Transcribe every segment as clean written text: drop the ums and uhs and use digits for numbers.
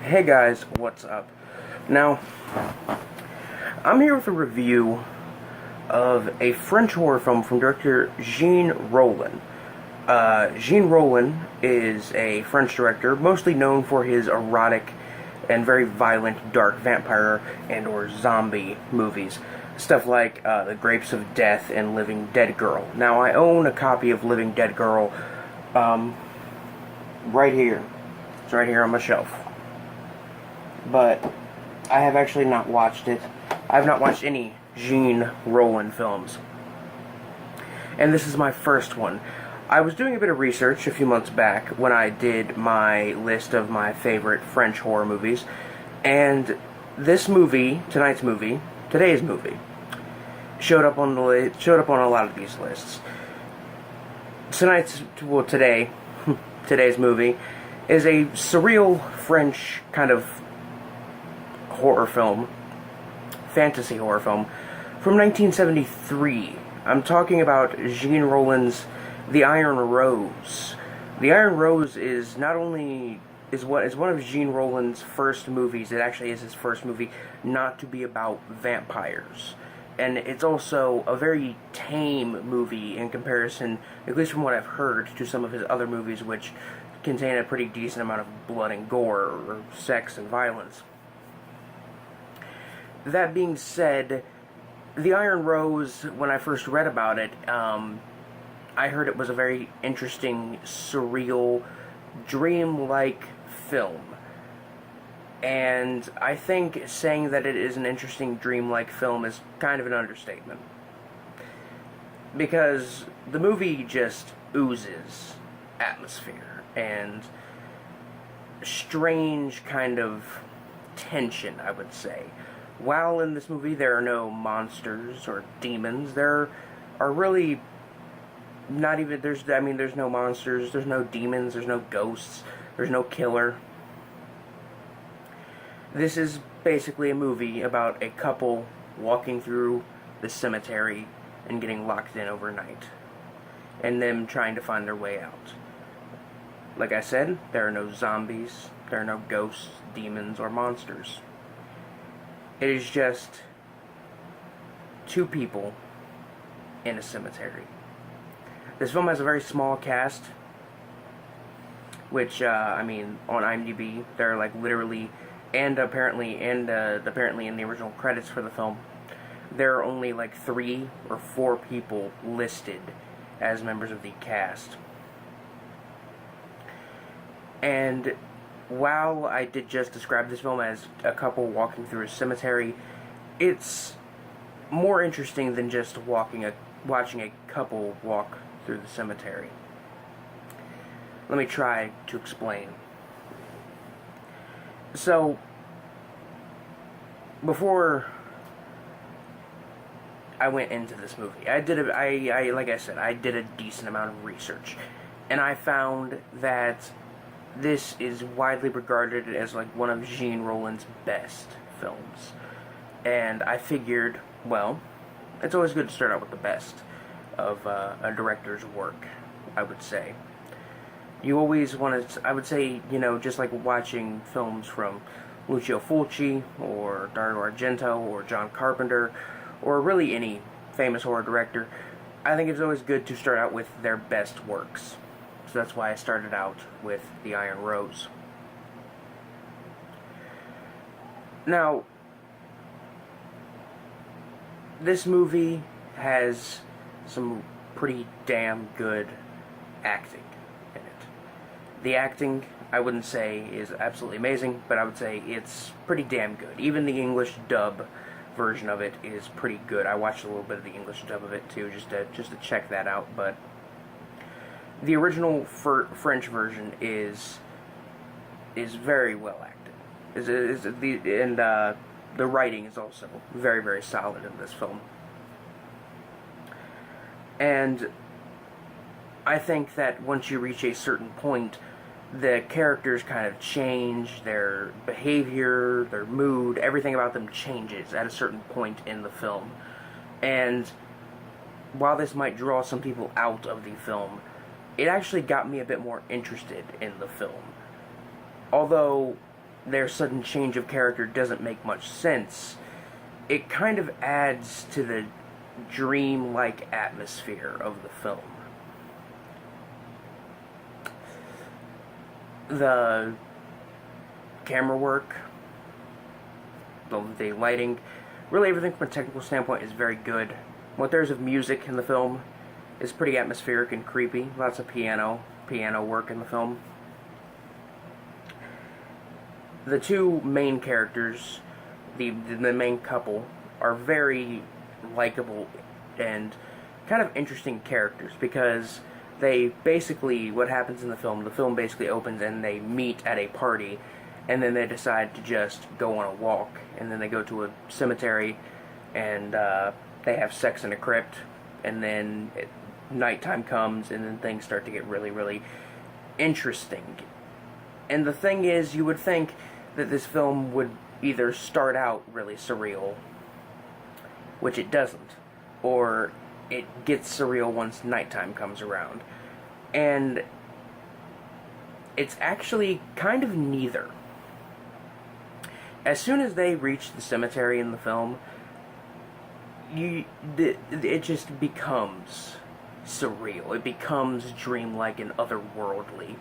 Hey guys, what's up? Now, I'm here with a review of a French horror film from director Jean Rollin. Jean Rollin is a French director, mostly known for his erotic and very violent dark vampire and or zombie movies. Stuff like The Grapes of Death and Living Dead Girl. Now, I own a copy of Living Dead Girl right here. It's right here on my shelf. But I have actually not watched it. I have not watched any Jean Rollin films. And this is my first one. I was doing a bit of research a few months back when I did my list of my favorite French horror movies, and this movie, today's movie, showed up on a lot of these lists. Today's movie is a surreal French kind of horror film, fantasy horror film, from 1973. I'm talking about Jean Rollin's The Iron Rose. The Iron Rose is one of Jean Rollin's first movies. It actually is his first movie not to be about vampires. And it's also a very tame movie in comparison, at least from what I've heard, to some of his other movies, which contain a pretty decent amount of blood and gore, or sex and violence. That being said, The Iron Rose, when I first read about it, I heard it was a very interesting, surreal, dream-like film. And I think saying that it is an interesting, dream-like film is kind of an understatement. Because the movie just oozes atmosphere and strange kind of tension, I would say. While in this movie there are no monsters or demons, there are really not even, there's no monsters, there's no demons, there's no ghosts, there's no killer. This is basically a movie about a couple walking through the cemetery and getting locked in overnight, and them trying to find their way out. Like I said, there are no zombies, there are no ghosts, demons, or monsters. It is just two people in a cemetery. This film has a very small cast, which, on IMDb, they're like literally, and apparently in the original credits for the film, there are only like 3 or 4 people listed as members of the cast. And while I did just describe this film as a couple walking through a cemetery, it's more interesting than just watching a couple walk through the cemetery. Let me try to explain. So, before I went into this movie, like I said, I did a decent amount of research, and I found that this is widely regarded as like one of Jean Rollin's best films. And I figured, well, it's always good to start out with the best of a director's work, I would say. You always want to, I would say, just like watching films from Lucio Fulci, or Dario Argento, or John Carpenter, or really any famous horror director, I think it's always good to start out with their best works. So that's why I started out with The Iron Rose. Now, this movie has some pretty damn good acting in it. The acting, I wouldn't say is absolutely amazing, but I would say it's pretty damn good. Even the English dub version of it is pretty good. I watched a little bit of the English dub of it too, just to check that out, but the original French version is very well acted. The writing is also very, very solid in this film. And I think that once you reach a certain point, the characters kind of change, their behavior, their mood, everything about them changes at a certain point in the film. And while this might draw some people out of the film, it actually got me a bit more interested in the film. Although their sudden change of character doesn't make much sense, it kind of adds to the dream-like atmosphere of the film. The camera work, the lighting, really everything from a technical standpoint is very good. What there's of music in the film is pretty atmospheric and creepy. Lots of piano work in the film. The two main characters, the main couple, are very likable and kind of interesting characters because they basically, what happens in the film basically opens and they meet at a party and then they decide to just go on a walk, and then they go to a cemetery and they have sex in a crypt, and then nighttime comes and then things start to get really, really interesting. And the thing is, you would think that this film would either start out really surreal, which it doesn't, or it gets surreal once nighttime comes around. And it's actually kind of neither. As soon as they reach the cemetery in the film, it just becomes surreal. It becomes dreamlike and otherworldly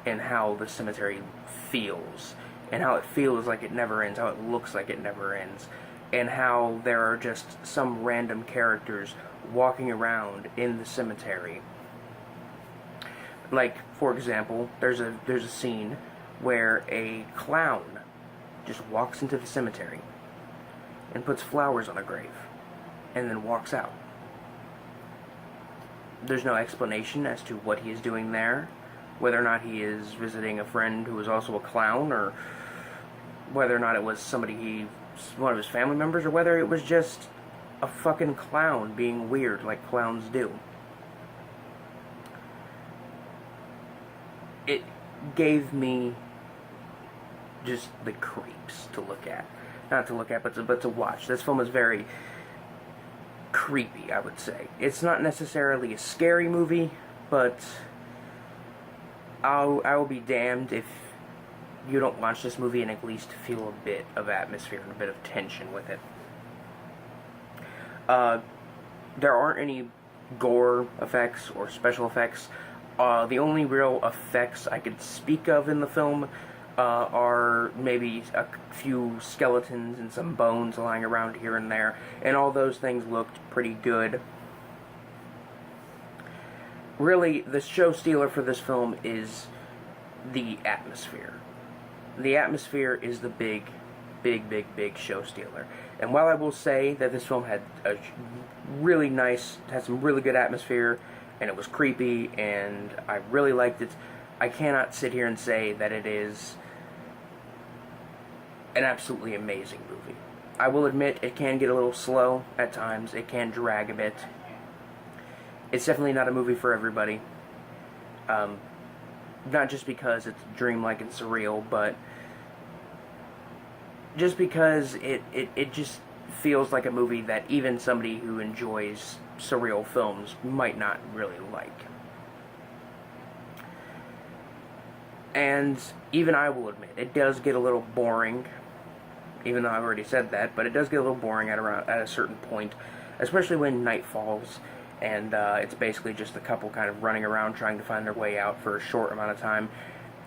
in how the cemetery feels, and how it feels like it never ends, how it looks like it never ends, and how there are just some random characters walking around in the cemetery. Like, for example, there's a scene where a clown just walks into the cemetery and puts flowers on a grave and then walks out. There's no explanation as to what he is doing there, whether or not he is visiting a friend who is also a clown, or whether or not it was one of his family members, or whether it was just a fucking clown being weird like clowns do. It gave me just the creeps to look at. Not to look at, but to watch. This film is very creepy, I would say. It's not necessarily a scary movie, but I will be damned if you don't watch this movie and at least feel a bit of atmosphere and a bit of tension with it. There aren't any gore effects or special effects. The only real effects I could speak of in the film are maybe a few skeletons and some bones lying around here and there, and all those things looked pretty good. Really, the show stealer for this film is the atmosphere. The atmosphere is the big show stealer. And while I will say that this film had a had some really good atmosphere, and it was creepy, and I really liked it, I cannot sit here and say that it is an absolutely amazing movie. I will admit it can get a little slow at times. It can drag a bit. It's definitely not a movie for everybody. Not just because it's dreamlike and surreal, but just because it just feels like a movie that even somebody who enjoys surreal films might not really like. And even I will admit, it does get a little boring, even though I've already said that, but it does get a little boring at a certain point, especially when night falls, and it's basically just a couple kind of running around trying to find their way out for a short amount of time.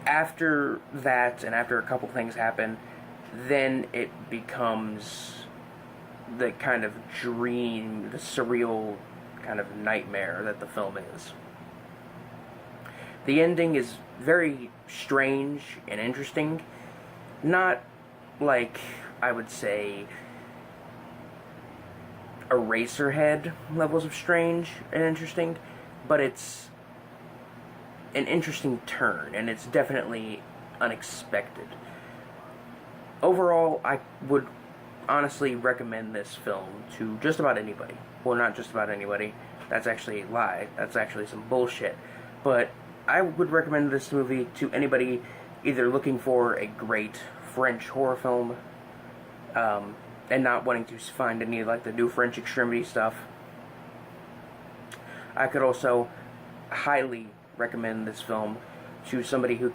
After that, and after a couple things happen, then it becomes the kind of dream, the surreal kind of nightmare that the film is. The ending is very strange and interesting. Not like, I would say, Eraserhead levels of strange and interesting, but it's an interesting turn, and it's definitely unexpected. Overall, I would honestly recommend this film to just about anybody. Well, not just about anybody. That's actually a lie. That's actually some bullshit. But I would recommend this movie to anybody either looking for a great French horror film, and not wanting to find any like the new French Extremity stuff. I could also highly recommend this film to somebody who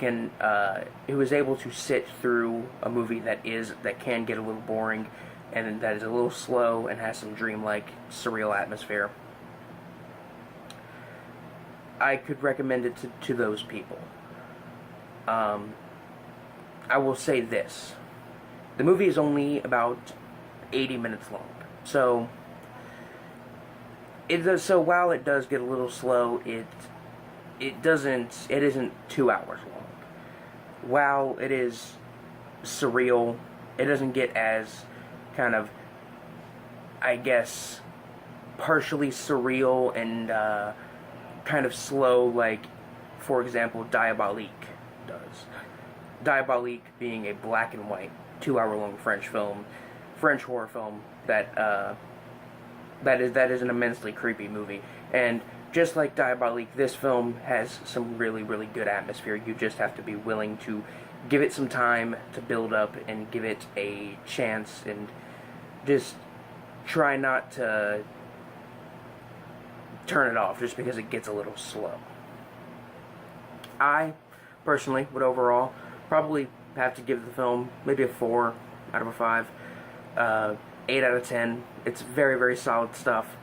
is able to sit through a movie that can get a little boring, and that is a little slow and has some dreamlike, surreal atmosphere. I could recommend it to those people. I will say this. The movie is only about 80 minutes long. So while it does get a little slow, it isn't 2 hours long. While it is surreal, it doesn't get as kind of, I guess, partially surreal and kind of slow, like, for example, Diabolique does. Diabolique being a black and white 2-hour-long French horror film that is an immensely creepy movie. And just like Diabolique, this film has some really, really good atmosphere. You just have to be willing to give it some time to build up and give it a chance, and just try not to turn it off just because it gets a little slow. I personally would overall probably have to give the film maybe a 4 out of a 5, 8 out of 10. It's very, very solid stuff.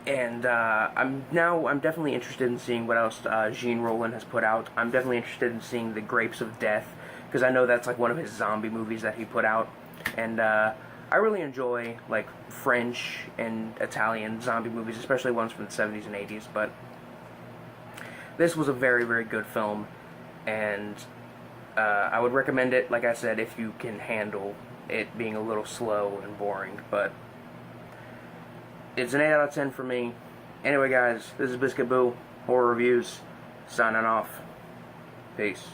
And I'm definitely interested in seeing what else Jean Rollin has put out. I'm definitely interested in seeing The Grapes of Death, because I know that's like one of his zombie movies that he put out. And I really enjoy like French and Italian zombie movies, especially ones from the 70s and 80s. But this was a very, very good film, and I would recommend it, like I said, if you can handle it being a little slow and boring. But it's an 8 out of 10 for me. Anyway, guys, this is Biscuit Boo, Horror Reviews, signing off. Peace.